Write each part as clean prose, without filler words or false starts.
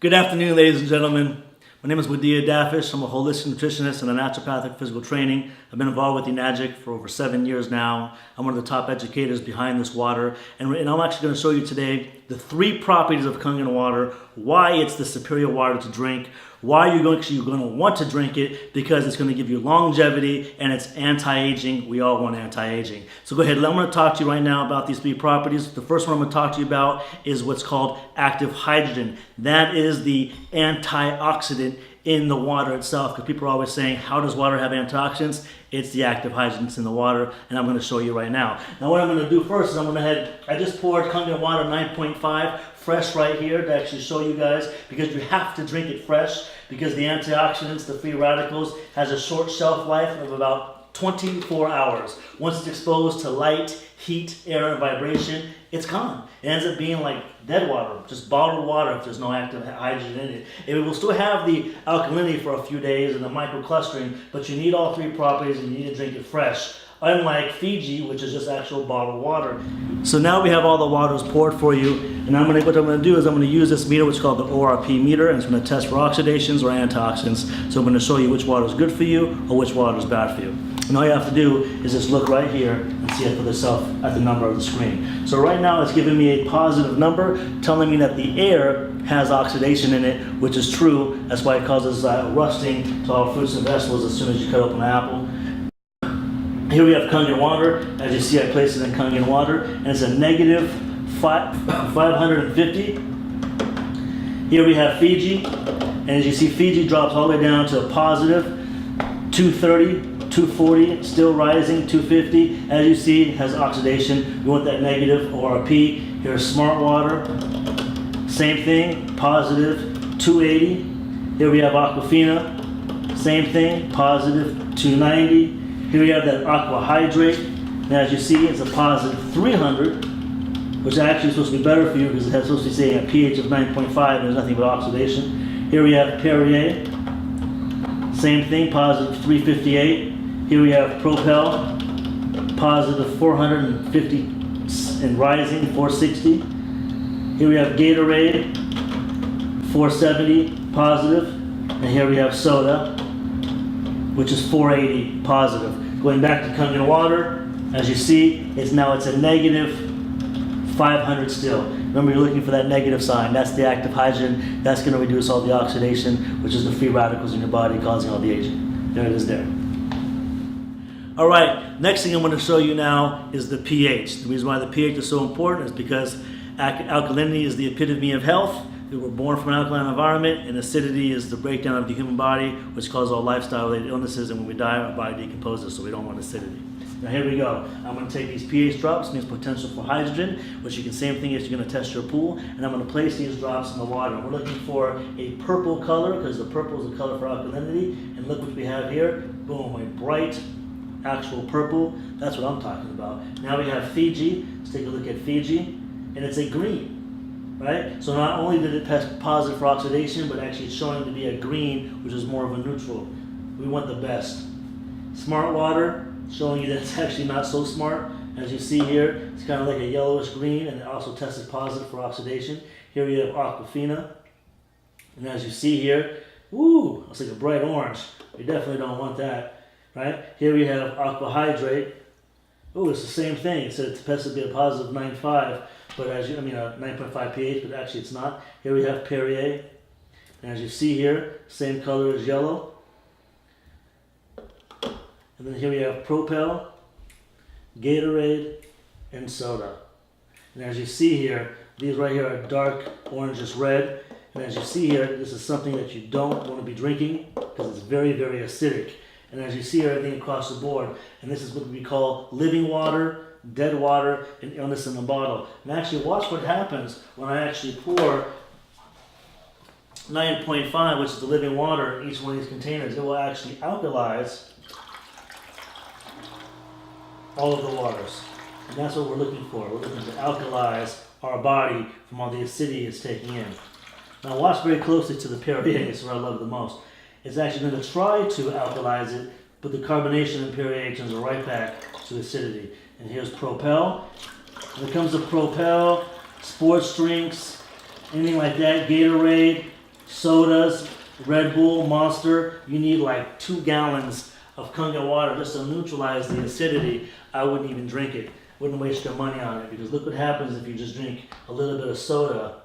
Good afternoon, ladies and gentlemen. My name is Wadia Dafish. I'm a holistic nutritionist and a naturopathic physical training. I've been involved with Enagic for over 7 years now. I'm one of the top educators behind this water. And I'm actually going to show you today the 3 properties of Kangen water, why it's the superior water to drink, why you're going to want to drink it, because it's going to give you longevity and it's anti-aging. We all want anti-aging. So go ahead, I'm going to talk to you right now about these 3 properties. The first one I'm going to talk to you about is what's called active hydrogen. That is the antioxidant in the water itself, because people are always saying, how does water have antioxidants? It's the active hydrogens in the water, and I'm going to show you right now. Now what I'm going to do first is I just poured Kangen water 9.5 fresh right here to actually show you guys, because you have to drink it fresh, because the antioxidants, the free radicals, has a short shelf life of about 24 hours. Once it's exposed to light, heat, air, and vibration, it's gone. It ends up being like dead water, just bottled water if there's no active hydrogen in it. It will still have the alkalinity for a few days and the microclustering, but you need all 3 properties and you need to drink it fresh. Unlike Fiji, which is just actual bottled water. So now we have all the waters poured for you, and what I'm going to do is I'm going to use this meter, which is called the ORP meter, and it's going to test for oxidations or antioxidants. So I'm going to show you which water is good for you or which water is bad for you. And all you have to do is just look right here and see it for yourself at the number of the screen. So right now it's giving me a positive number, telling me that the air has oxidation in it, which is true. That's why it causes rusting to all fruits and vegetables as soon as you cut open an apple. Here we have Kangen water. As you see, I placed it in Kangen water, and it's a negative 550. Here we have Fiji, and as you see, Fiji drops all the way down to a positive 230. 240, still rising, 250. As you see, it has oxidation. We want that negative ORP. Here's smart water. Same thing, positive 280. Here we have Aquafina. Same thing, positive 290. Here we have that aqua hydrate. And as you see, it's a positive 300, which actually is supposed to be better for you because it has supposed to be saying a pH of 9.5 and there's nothing but oxidation. Here we have Perrier. Same thing, positive 358. Here we have Propel, positive 450 and rising, 460. Here we have Gatorade, 470 positive. And here we have Soda, which is 480 positive. Going back to Kangen water, as you see, it's a negative 500 still. Remember, you're looking for that negative sign. That's the active hydrogen. That's going to reduce all the oxidation, which is the free radicals in your body causing all the aging. There it is there. All right, next thing I'm going to show you now is the pH. The reason why the pH is so important is because alkalinity is the epitome of health. We were born from an alkaline environment, and acidity is the breakdown of the human body, which causes all lifestyle-related illnesses, and when we die, our body decomposes, so we don't want acidity. Now here we go. I'm going to take these pH drops, means potential for hydrogen, which you can, same thing as you're going to test your pool, and I'm going to place these drops in the water. We're looking for a purple color, because the purple is the color for alkalinity, and look what we have here. Boom, a bright, actual purple. That's what I'm talking about. Now we have Fiji. Let's take a look at Fiji, and it's a green, right? So not only did it test positive for oxidation, but actually it's showing to be a green, which is more of a neutral. We want the best. Smart water, showing you that it's actually not so smart. As you see here, it's kind of like a yellowish green, and it also tested positive for oxidation. Here we have Aquafina, and as you see here, ooh, it's like a bright orange. We definitely don't want that. Right? Here we have aqua hydrate. Oh, it's the same thing. It said it's supposed to be a positive 9.5, but a 9.5 pH, but actually it's not. Here we have Perrier. And as you see here, same color as yellow. And then here we have Propel, Gatorade, and Soda. And as you see here, these right here are dark orangish red. And as you see here, this is something that you don't want to be drinking because it's very, very acidic. And as you see everything across the board, and this is what we call living water, dead water, and illness in the bottle. And actually watch what happens when I actually pour 9.5, which is the living water, in each one of these containers. It will actually alkalize all of the waters. And that's what we're looking for. We're looking to alkalize our body from all the acidity it's taking in. Now watch very closely to the Perrier, this is what I love the most. It's actually going to try to alkalize it, but the carbonation and Perrier turns it right back to acidity. And here's Propel. When it comes to Propel, sports drinks, anything like that, Gatorade, sodas, Red Bull, Monster, you need like 2 gallons of Kangen water just to neutralize the acidity. I wouldn't even drink it. Wouldn't waste your money on it, because look what happens if you just drink a little bit of soda.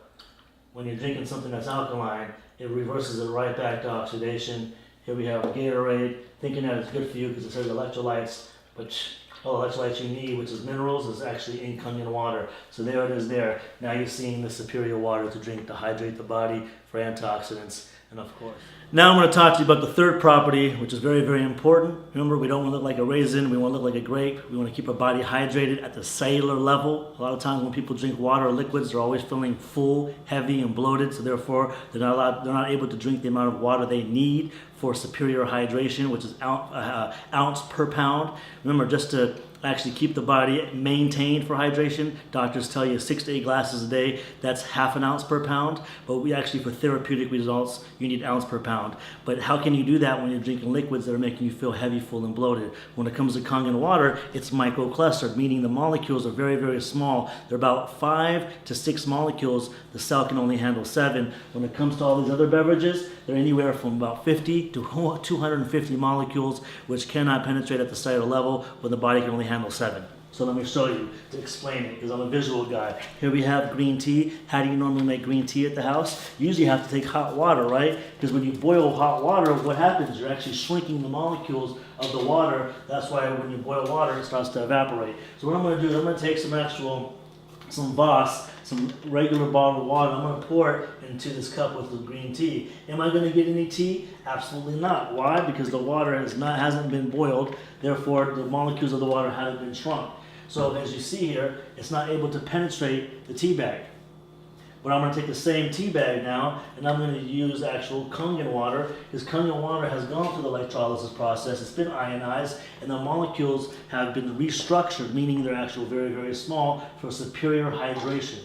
When you're drinking something that's alkaline, it reverses it right back to oxidation. Here we have Gatorade, thinking that it's good for you because it says electrolytes, but all the electrolytes you need, which is minerals, is actually in Kangen water. So there it is there. Now you're seeing the superior water to drink to hydrate the body for antioxidants, and of course. Now I'm going to talk to you about the third property, which is very, very important. Remember, we don't want to look like a raisin. We want to look like a grape. We want to keep our body hydrated at the cellular level. A lot of times when people drink water or liquids, they're always feeling full, heavy, and bloated. So therefore, they're not able to drink the amount of water they need for superior hydration, which is ounce per pound. Remember, just to actually keep the body maintained for hydration, doctors tell you 6 to 8 glasses a day. That's half an ounce per pound. But we actually, for therapeutic results, you need ounce per pound. But how can you do that when you're drinking liquids that are making you feel heavy, full, and bloated? When it comes to Kangen water, it's microclustered, meaning the molecules are very, very small. They're about 5 to 6 molecules. The cell can only handle 7. When it comes to all these other beverages, they're anywhere from about 50 to 250 molecules, which cannot penetrate at the cellular level, when the body can only handle 7. So let me show you to explain it, because I'm a visual guy. Here we have green tea. How do you normally make green tea at the house? You usually have to take hot water, right? Because when you boil hot water, what happens? You're actually shrinking the molecules of the water. That's why when you boil water, it starts to evaporate. So what I'm going to do is I'm going to take some Voss, some regular bottled water. I'm going to pour it into this cup with the green tea. Am I going to get any tea? Absolutely not. Why? Because the water hasn't been boiled. Therefore, the molecules of the water haven't been shrunk. So as you see here, it's not able to penetrate the tea bag. But I'm going to take the same tea bag now, and I'm going to use actual Kangen water, because Kangen water has gone through the electrolysis process. It's been ionized, and the molecules have been restructured, meaning they're actually very, very small, for superior hydration.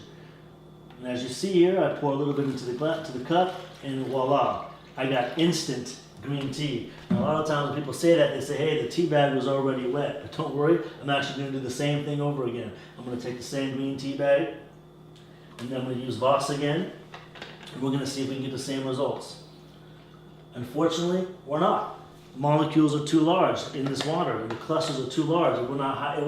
And as you see here, I pour a little bit into the cup, and voila, I got instant green tea. Now, a lot of times when people say that, they say, hey, the tea bag was already wet. But don't worry, I'm actually going to do the same thing over again. I'm going to take the same green tea bag, and then I'm going to use Voss again, and we're going to see if we can get the same results. Unfortunately, we're not. Molecules are too large in this water, and the clusters are too large. It will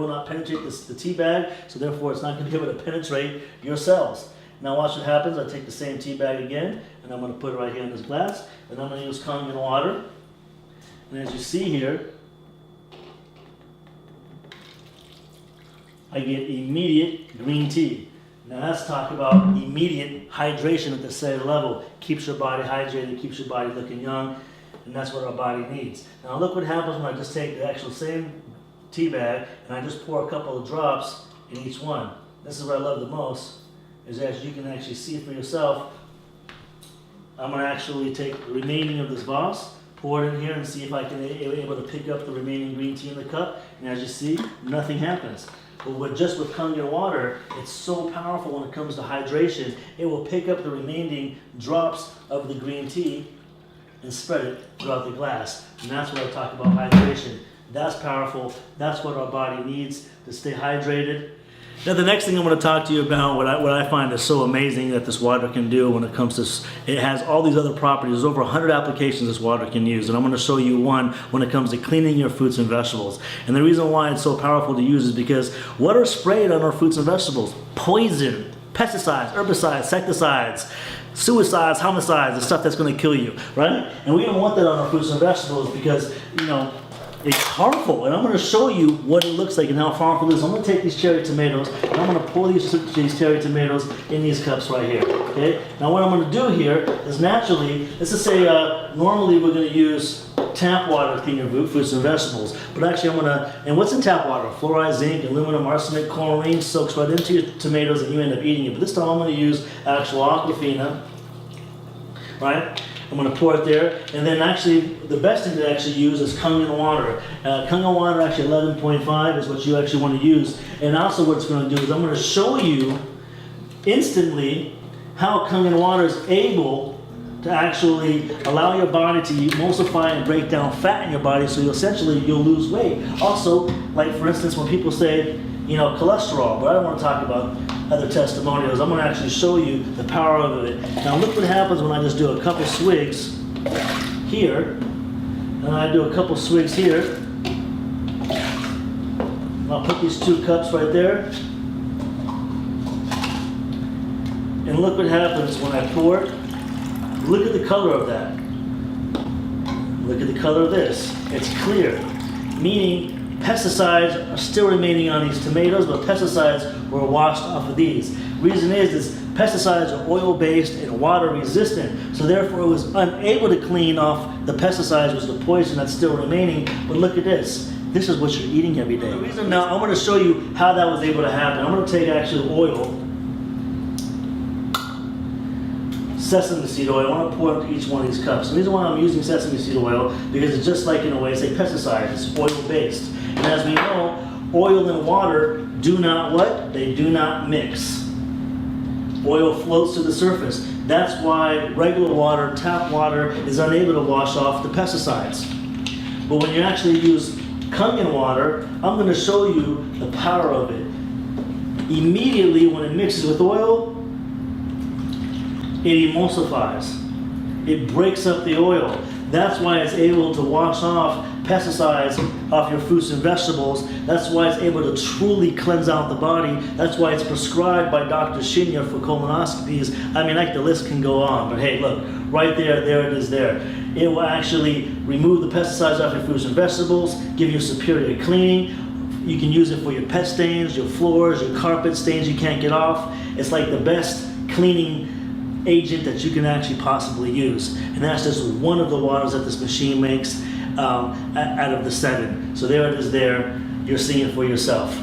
not penetrate the tea bag, so therefore it's not going to be able to penetrate your cells. Now watch what happens. I take the same tea bag again, and I'm going to put it right here in this glass, and I'm going to use Kangen water. And as you see here, I get immediate green tea. Now let's talk about immediate hydration at the cellular level. Keeps your body hydrated, keeps your body looking young, and that's what our body needs. Now look what happens when I just take the actual same tea bag and I just pour a couple of drops in each one. This is what I love the most, is as you can actually see for yourself. I'm going to actually take the remaining of this Voss, pour it in here, and see if I can be able to pick up the remaining green tea in the cup. And as you see, nothing happens. But just with Kangen water, it's so powerful when it comes to hydration. It will pick up the remaining drops of the green tea and spread it throughout the glass. And that's what I talk about hydration. That's powerful. That's what our body needs to stay hydrated. Now the next thing I'm going to talk to you about, what I find is so amazing that this water can do when it comes to, it has all these other properties. There's over 100 applications this water can use, and I'm going to show you one when it comes to cleaning your fruits and vegetables. And the reason why it's so powerful to use is because what are sprayed on our fruits and vegetables? Poison, pesticides, herbicides, insecticides, suicides, homicides, the stuff that's going to kill you, right? And we don't want that on our fruits and vegetables because, you know, it's harmful, and I'm going to show you what it looks like and how harmful it is. I'm going to take these cherry tomatoes, and I'm going to pour these cherry tomatoes in these cups right here, okay? Now what I'm going to do here is naturally, let's just say normally we're going to use tap water to clean your fruits and vegetables, but actually I'm going to, and what's in tap water? Fluoride, zinc, aluminum, arsenic, chlorine, soaks right into your tomatoes and you end up eating it. But this time I'm going to use actual Aquafina, right? I'm going to pour it there, and then actually the best thing to actually use is Kangen water. Kangen water, actually 11.5 is what you actually want to use. And also what it's going to do is I'm going to show you instantly how Kangen water is able to actually allow your body to emulsify and break down fat in your body, so you'll lose weight. Also, like for instance, when people say, cholesterol, but I don't want to talk about other testimonials. I'm going to actually show you the power of it. Now look what happens when I just do a couple swigs here, and I do a couple swigs here. I'll put these 2 cups right there. And look what happens when I pour it. Look at the color of that. Look at the color of this. It's clear, meaning pesticides are still remaining on these tomatoes, but pesticides were washed off of these. Reason is pesticides are oil-based and water-resistant, so therefore it was unable to clean off the pesticides, which was the poison that's still remaining. But look at this. This is what you're eating every day. Now I'm going to show you how that was able to happen. I'm going to take actually oil, sesame seed oil. I want to pour into each one of these cups. The reason why I'm using sesame seed oil, because it's just like, in a way, it's a pesticide. It's oil-based. And as we know, oil and water do not what? They do not mix. Oil floats to the surface. That's why regular water, tap water, is unable to wash off the pesticides. But when you actually use Kangen water, I'm going to show you the power of it. Immediately when it mixes with oil, it emulsifies. It breaks up the oil. That's why it's able to wash off pesticides off your fruits and vegetables. That's why it's able to truly cleanse out the body. That's why it's prescribed by Dr. Shinya for colonoscopies. I mean, like, the list can go on, but hey, look, right there it is there. It will actually remove the pesticides off your fruits and vegetables, give you superior cleaning. You can use it for your pet stains, your floors, your carpet stains you can't get off. It's like the best cleaning agent that you can actually possibly use. And that's just one of the waters that this machine makes out of the 7. So there it is there. You're seeing it for yourself.